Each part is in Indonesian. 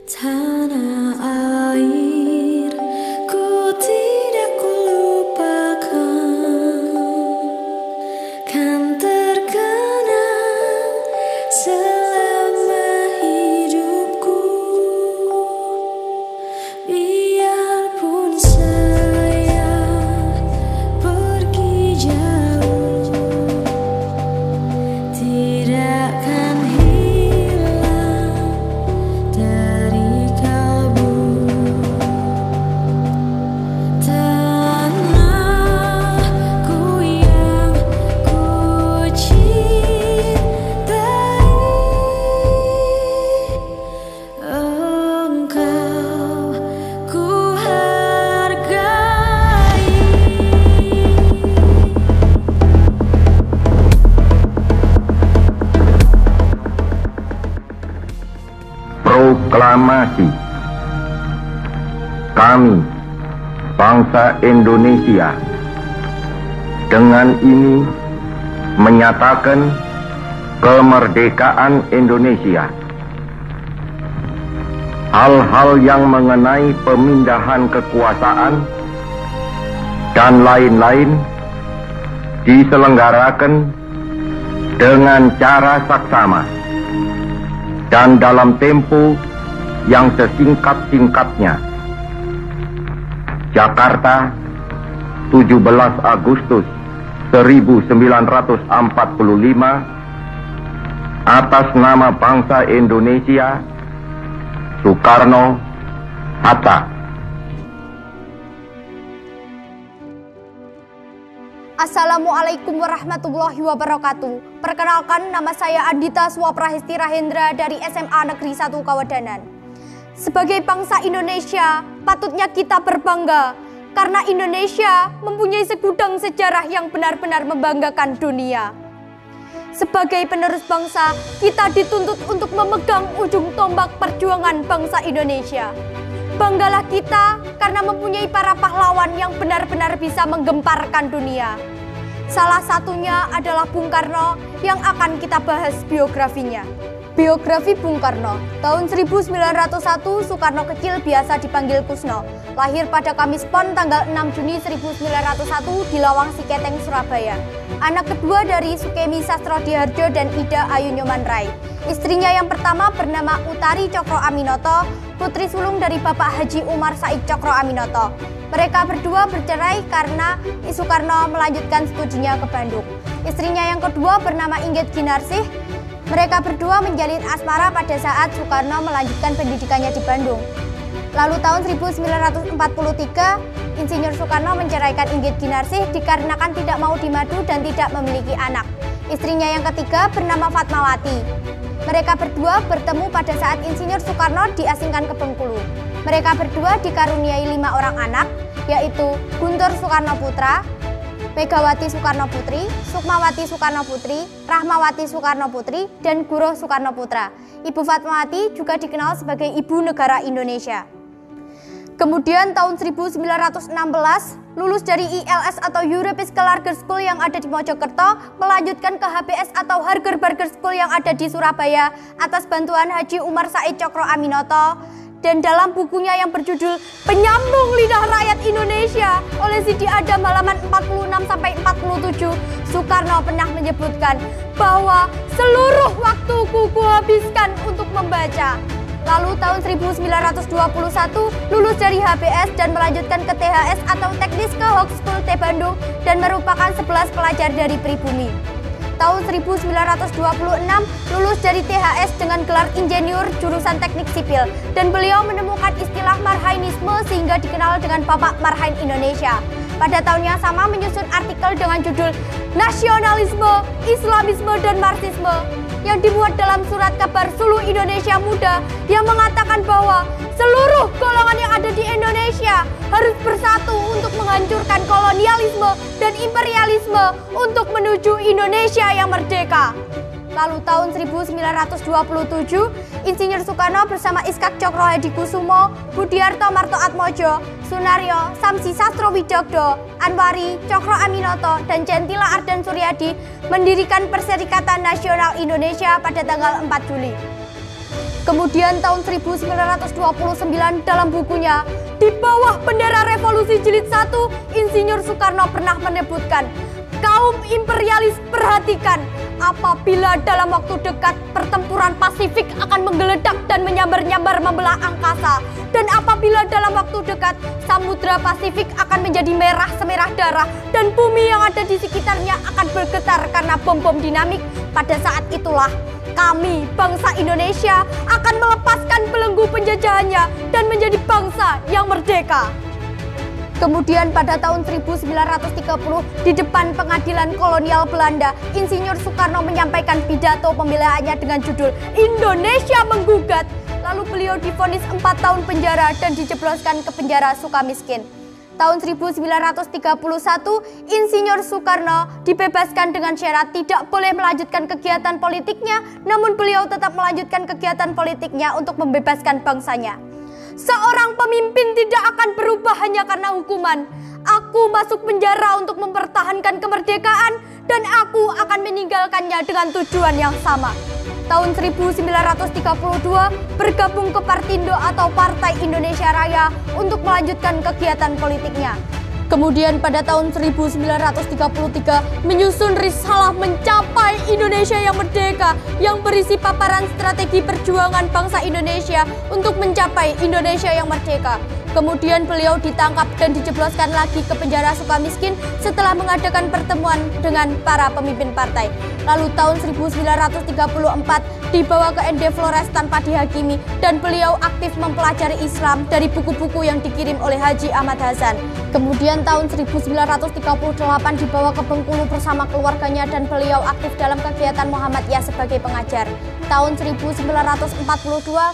Tanah air, ku tidak kulupakan, kan terkenang selama hidupku. Biarpun saya pergi jauh, tidak akan hilang dari kalbu. Tanahku yang ku cintai, engkau ku hargai. Proklamasi. Kami, bangsa Indonesia, dengan ini menyatakan kemerdekaan Indonesia. Hal-hal yang mengenai pemindahan kekuasaan dan lain-lain diselenggarakan dengan cara saksama dan dalam tempo yang sesingkat-singkatnya. Jakarta, 17 Agustus 1945, atas nama bangsa Indonesia, Soekarno-Hatta. Assalamualaikum warahmatullahi wabarakatuh. Perkenalkan, nama saya Andita Swaprahesti Rahendra dari SMA Negeri 1 Kawadanan. Sebagai bangsa Indonesia, patutnya kita berbangga karena Indonesia mempunyai segudang sejarah yang benar-benar membanggakan dunia. Sebagai penerus bangsa, kita dituntut untuk memegang ujung tombak perjuangan bangsa Indonesia. Banggalah kita karena mempunyai para pahlawan yang benar-benar bisa menggemparkan dunia. Salah satunya adalah Bung Karno yang akan kita bahas biografinya. Biografi Bung Karno. Tahun 1901, Soekarno kecil biasa dipanggil Kusno. Lahir pada Kamis Pon tanggal 6 Juni 1901 di Lawang Siketeng, Surabaya. Anak kedua dari Sukemi Sastrodihardjo dan Ida Ayu Nyoman Rai. Istrinya yang pertama bernama Utari Cokro Aminoto, putri sulung dari Bapak Haji Umar Said Cokro Aminoto. Mereka berdua bercerai karena Soekarno melanjutkan studinya ke Bandung. Istrinya yang kedua bernama Inggit Ginarsih. Mereka berdua menjalin asmara pada saat Soekarno melanjutkan pendidikannya di Bandung. Lalu tahun 1943, Insinyur Soekarno menceraikan Inggit Ginarsih dikarenakan tidak mau dimadu dan tidak memiliki anak. Istrinya yang ketiga bernama Fatmawati. Mereka berdua bertemu pada saat Insinyur Soekarno diasingkan ke Bengkulu. Mereka berdua dikaruniai 5 orang anak, yaitu Guntur Soekarno Putra, Megawati Soekarno Putri, Sukmawati Soekarno Putri, Rahmawati Soekarno Putri, dan Guruh Soekarno Putra. Ibu Fatmawati juga dikenal sebagai Ibu Negara Indonesia. Kemudian tahun 1916, lulus dari ILS atau European Larger School yang ada di Mojokerto, melanjutkan ke HBS atau Harger Barger School yang ada di Surabaya atas bantuan Haji Umar Said Cokro Aminoto. Dan dalam bukunya yang berjudul Penyambung Lidah Rakyat Indonesia oleh Sidi Adam halaman 46-47, Soekarno pernah menyebutkan bahwa seluruh waktuku kuhabiskan untuk membaca. Lalu tahun 1921 lulus dari HBS dan melanjutkan ke THS atau Tekniska Hogeschool T Bandung dan merupakan 11 pelajar dari pribumi. Tahun 1926 lulus dari THS dengan gelar insinyur jurusan teknik sipil dan beliau menemukan istilah Marhainisme sehingga dikenal dengan Bapak Marhain Indonesia. Pada tahun yang sama menyusun artikel dengan judul Nasionalisme, Islamisme, dan Marxisme yang dimuat dalam surat kabar Suluh Indonesia Muda yang mengatakan bahwa seluruh golongan yang ada di Indonesia harus bersatu untuk menghancurkan kolonialisme dan imperialisme untuk menuju Indonesia yang merdeka. Lalu tahun 1927, Insinyur Soekarno bersama Iskak Cokro Hadikusumo, Budiarto Marto Atmojo, Sunaryo, Samsi Sastro Widogdo, Anwari, Cokro Aminoto, dan Jentila Ardan Suryadi mendirikan Perserikatan Nasional Indonesia pada tanggal 4 Juli. Kemudian tahun 1929 dalam bukunya Di Bawah Bendera Revolusi Jilid 1, Insinyur Soekarno pernah menyebutkan, kaum imperialis perhatikan, apabila dalam waktu dekat pertempuran Pasifik akan menggeledak dan menyambar-nyambar membelah angkasa, dan apabila dalam waktu dekat Samudra Pasifik akan menjadi merah semerah darah dan bumi yang ada di sekitarnya akan bergetar karena bom-bom dinamik, pada saat itulah kami, bangsa Indonesia, akan melepaskan belenggu penjajahannya dan menjadi bangsa yang merdeka. Kemudian pada tahun 1930 di depan pengadilan kolonial Belanda, Insinyur Soekarno menyampaikan pidato pembelaannya dengan judul Indonesia Menggugat. Lalu beliau divonis 4 tahun penjara dan dijebloskan ke penjara Sukamiskin. Tahun 1931, Insinyur Soekarno dibebaskan dengan syarat tidak boleh melanjutkan kegiatan politiknya, namun beliau tetap melanjutkan kegiatan politiknya untuk membebaskan bangsanya. Seorang pemimpin tidak akan berubah hanya karena hukuman. Aku masuk penjara untuk mempertahankan kemerdekaan dan aku akan meninggalkannya dengan tujuan yang sama. Tahun 1932 bergabung ke Partindo atau Partai Indonesia Raya untuk melanjutkan kegiatan politiknya. Kemudian pada tahun 1933 menyusun risalah Mencapai Indonesia yang Merdeka yang berisi paparan strategi perjuangan bangsa Indonesia untuk mencapai Indonesia yang merdeka. Kemudian beliau ditangkap dan dijebloskan lagi ke penjara Sukamiskin setelah mengadakan pertemuan dengan para pemimpin partai. Lalu tahun 1934 dibawa ke ND Flores tanpa dihakimi dan beliau aktif mempelajari Islam dari buku-buku yang dikirim oleh Haji Ahmad Hasan. Kemudian tahun 1938 dibawa ke Bengkulu bersama keluarganya dan beliau aktif dalam kegiatan Muhammadiyah sebagai pengajar. Tahun 1942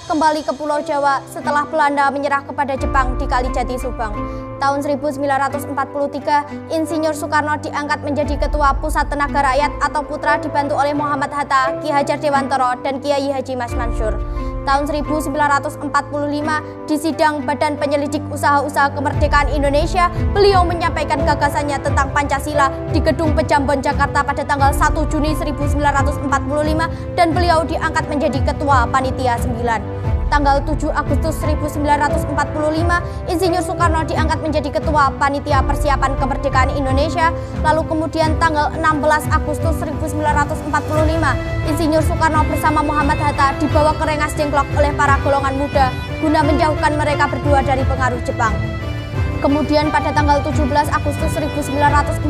kembali ke Pulau Jawa setelah Belanda menyerah kepada Jepang di Kalijati, Subang. Tahun 1943 Insinyur Soekarno diangkat menjadi Ketua Pusat Tenaga Rakyat atau Putra dibantu oleh Muhammad Hatta, Ki Hajar Dewantoro, dan Kiai Haji Mas Mansur. Tahun 1945 di sidang Badan Penyelidik Usaha-Usaha Kemerdekaan Indonesia, beliau menyampaikan gagasannya tentang Pancasila di Gedung Pejambon, Jakarta pada tanggal 1 Juni 1945 dan beliau diangkat menjadi Ketua Panitia 9. Tanggal 7 Agustus 1945, Insinyur Soekarno diangkat menjadi Ketua Panitia Persiapan Kemerdekaan Indonesia. Lalu kemudian tanggal 16 Agustus 1945, Insinyur Soekarno bersama Muhammad Hatta dibawa ke Rengas Dengklok oleh para golongan muda guna menjauhkan mereka berdua dari pengaruh Jepang. Kemudian pada tanggal 17 Agustus 1945,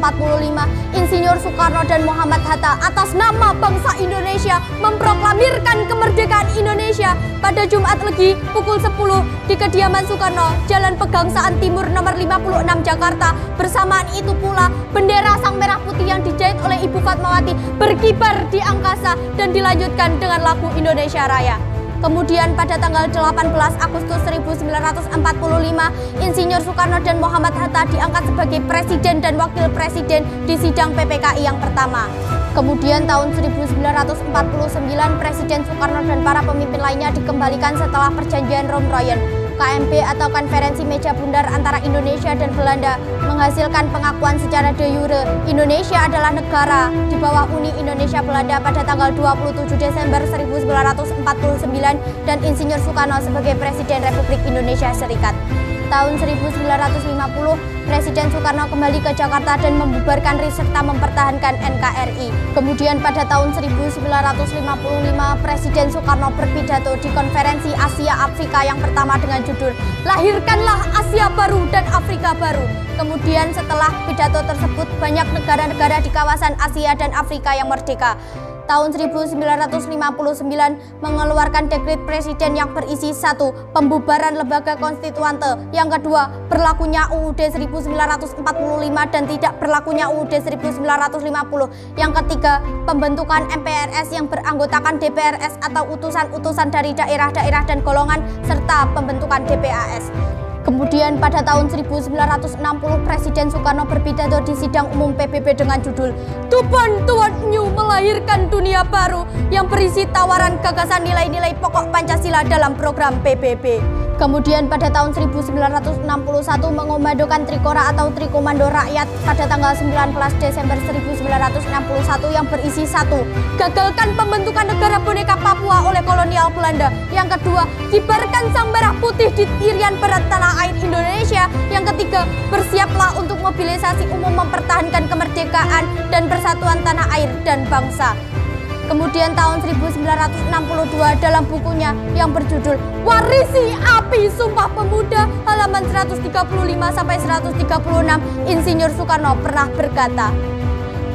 Insinyur Soekarno dan Muhammad Hatta atas nama bangsa Indonesia memproklamirkan kemerdekaan Indonesia pada Jumat Legi pukul 10 di kediaman Soekarno, Jalan Pegangsaan Timur nomor 56 Jakarta. Bersamaan itu pula bendera Sang Merah Putih yang dijahit oleh Ibu Fatmawati berkibar di angkasa dan dilanjutkan dengan lagu Indonesia Raya. Kemudian pada tanggal 18 Agustus 1945, Insinyur Soekarno dan Muhammad Hatta diangkat sebagai Presiden dan Wakil Presiden di sidang PPKI yang pertama. Kemudian tahun 1949, Presiden Soekarno dan para pemimpin lainnya dikembalikan setelah perjanjian Romroyen. KMB atau Konferensi Meja Bundar antara Indonesia dan Belanda menghasilkan pengakuan secara de jure Indonesia adalah negara di bawah Uni Indonesia Belanda pada tanggal 27 Desember 1949 dan Insinyur Soekarno sebagai Presiden Republik Indonesia Serikat. Tahun 1950, Presiden Soekarno kembali ke Jakarta dan membubarkan RI serta mempertahankan NKRI. Kemudian pada tahun 1955, Presiden Soekarno berpidato di Konferensi Asia Afrika yang pertama dengan judul Lahirkanlah Asia Baru dan Afrika Baru. Kemudian setelah pidato tersebut, banyak negara-negara di kawasan Asia dan Afrika yang merdeka. Tahun 1959 mengeluarkan dekret presiden yang berisi 1. Pembubaran lembaga konstituante, yang kedua berlakunya UUD 1945 dan tidak berlakunya UUD 1950, yang ketiga pembentukan MPRS yang beranggotakan DPRS atau utusan-utusan dari daerah-daerah dan golongan serta pembentukan DPAS. Kemudian pada tahun 1960 Presiden Soekarno berpidato di sidang umum PBB dengan judul Tuban Toward New melahirkan dunia baru yang berisi tawaran gagasan nilai-nilai pokok Pancasila dalam program PBB. Kemudian pada tahun 1961 mengomandokan Trikora atau Trikomando Rakyat pada tanggal 19 Desember 1961 yang berisi 1. Gagalkan pembentukan negara boneka Papua oleh kolonial Belanda. Yang kedua, kibarkan sang merah putih di Irian Barat tanah air Indonesia. Yang ketiga, bersiaplah untuk mobilisasi umum mempertahankan kemerdekaan dan persatuan tanah air dan bangsa. Kemudian tahun 1962 dalam bukunya yang berjudul Warisi Api Sumpah Pemuda halaman 135-136, Insinyur Soekarno pernah berkata,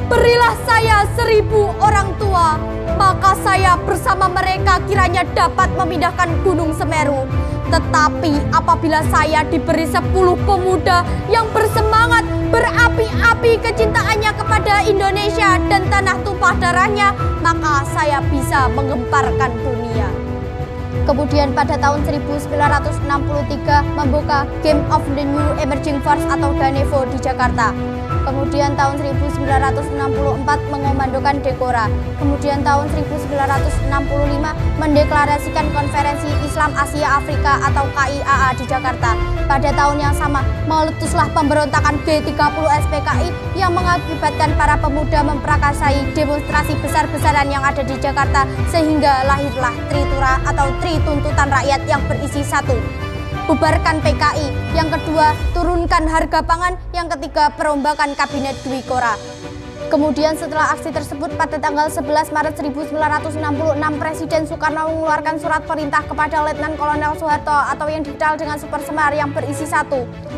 "Berilah saya 1000 orang tua, maka saya bersama mereka kiranya dapat memindahkan Gunung Semeru. Tetapi apabila saya diberi 10 pemuda yang bersemangat, berapi-api kecintaannya kepada Indonesia dan tanah tumpah darahnya, maka saya bisa menggemparkan dunia." Kemudian pada tahun 1963 membuka Game of the New Emerging Force atau GANEVO di Jakarta. Kemudian tahun 1964 mengomandokan Dekora. Kemudian tahun 1965 mendeklarasikan Konferensi Islam Asia Afrika atau KIAA di Jakarta. Pada tahun yang sama meletuslah pemberontakan G30 SPKI yang mengakibatkan para pemuda memprakarsai demonstrasi besar-besaran yang ada di Jakarta sehingga lahirlah Tritura atau Tri Tuntutan Rakyat yang berisi 1. Bubarkan PKI. Yang kedua, turunkan harga pangan. Yang ketiga, perombakan Kabinet Dwi Kora. Kemudian setelah aksi tersebut pada tanggal 11 Maret 1966 Presiden Soekarno mengeluarkan surat perintah kepada Letnan Kolonel Soeharto atau yang dikenal dengan Super Semar yang berisi 1.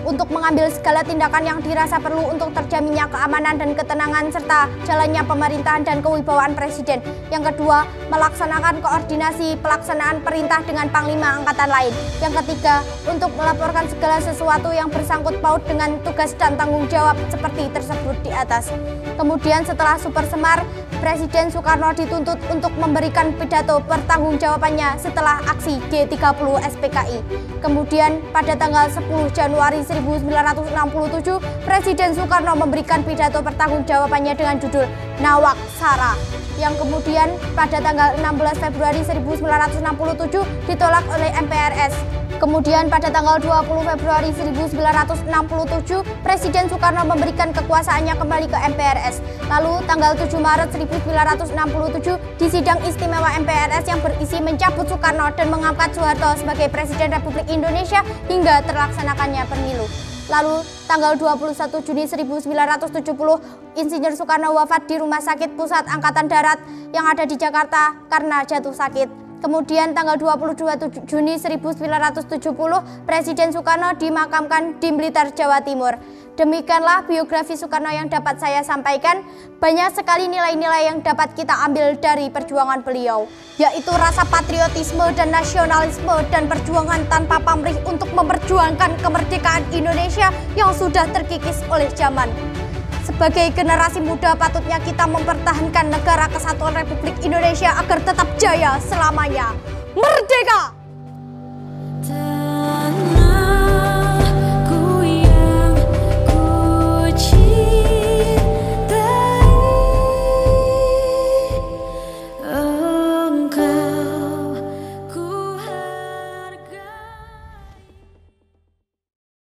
Untuk mengambil segala tindakan yang dirasa perlu untuk terjaminnya keamanan dan ketenangan serta jalannya pemerintahan dan kewibawaan Presiden. Yang kedua, melaksanakan koordinasi pelaksanaan perintah dengan Panglima Angkatan lain. Yang ketiga, untuk melaporkan segala sesuatu yang bersangkut paut dengan tugas dan tanggung jawab seperti tersebut di atas. Kemudian setelah Super Semar, Presiden Soekarno dituntut untuk memberikan pidato pertanggungjawabannya setelah aksi G30 SPKI. Kemudian pada tanggal 10 Januari 1967, Presiden Soekarno memberikan pidato pertanggungjawabannya dengan judul Nawak Sara, yang kemudian pada tanggal 16 Februari 1967 ditolak oleh MPRS. Kemudian pada tanggal 20 Februari 1967, Presiden Soekarno memberikan kekuasaannya kembali ke MPRS. Lalu tanggal 7 Maret 1967, di sidang istimewa MPRS yang berisi mencabut Soekarno dan mengangkat Soeharto sebagai Presiden Republik Indonesia hingga terlaksanakannya pemilu. Lalu tanggal 21 Juni 1970, Insinyur Soekarno wafat di Rumah Sakit Pusat Angkatan Darat yang ada di Jakarta karena jatuh sakit. Kemudian tanggal 22 Juni 1970, Presiden Soekarno dimakamkan di Blitar, Jawa Timur. Demikianlah biografi Soekarno yang dapat saya sampaikan. Banyak sekali nilai-nilai yang dapat kita ambil dari perjuangan beliau, yaitu rasa patriotisme dan nasionalisme dan perjuangan tanpa pamrih untuk memperjuangkan kemerdekaan Indonesia yang sudah terkikis oleh zaman. Sebagai generasi muda patutnya kita mempertahankan negara kesatuan Republik Indonesia agar tetap jaya selamanya. Merdeka!